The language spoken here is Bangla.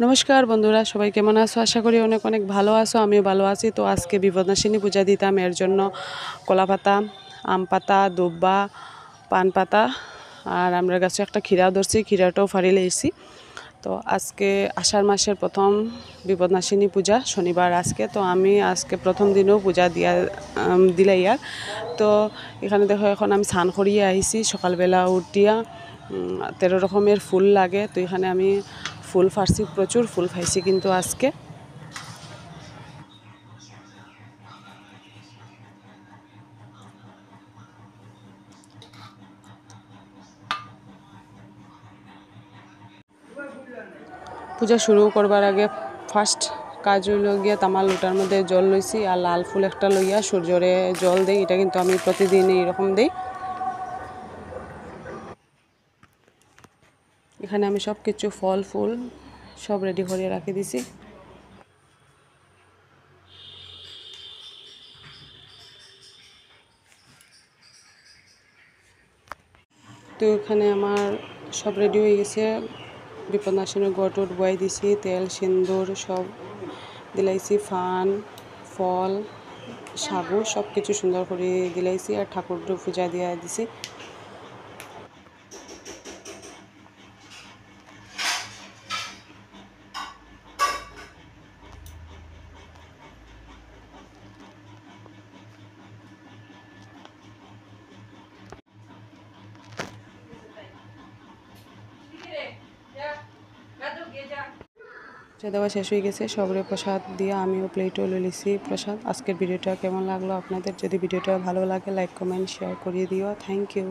নমস্কার বন্ধুরা, সবাই কেমন আছো? আশা করি অনেক অনেক ভালো আছো। আমিও ভালো আছি। তো আজকে বিপদনাশিনী পূজা দিতাম, এর জন্য কলা পাতা, আম পাতা, দুব্বা, পান পাতা আর আমরা গাছে একটা ক্ষীরা ধরছি, ক্ষীরাটাও ফাড়ি লেছি। তো আজকে আষাঢ় মাসের প্রথম বিপদনাশিনী পূজা, শনিবার আজকে। তো আমি আজকে প্রথম দিনও পূজা দিলাই আর। তো এখানে দেখো, এখন আমি স্নান করিয়ে আইছি সকালবেলা উঠিয়া। 13 রকমের ফুল লাগে, তো এখানে আমি ফুল ফাড়ছি, প্রচুর ফুল খাইছি কিন্তু আজকে। পূজা শুরু করবার আগে ফার্স্ট কাজ হইল গিয়া তামার লোটার মধ্যে জল লইছি আর লাল ফুল একটা লইয়া সূর্যরে জল দেই। এটা কিন্তু আমি প্রতিদিন এইরকম দিই। এখানে আমি সব কিছু ফল ফুল সব রেডি করে রাখি দিছি। তো এখানে আমার সব রেডি হয়ে গেছে। বিপদনাশিনীর গটুট বয়াই দিছি, তেল সিন্দুর সব দিলাইছি, ফান ফল সাবু সব কিছু সুন্দর করে দিলাইছি আর ঠাকুর পূজা দিয়া দিছি। পূজা দেওয়া শেষ হয়ে গেছে, সবরে প্রসাদ দিয়ে আমিও প্লেটও লিছি প্রসাদ। আজকের ভিডিওটা কেমন লাগলো আপনাদের? যদি ভিডিওটা ভালো লাগে লাইক কমেন্ট শেয়ার করিয়ে দিও। Thank you.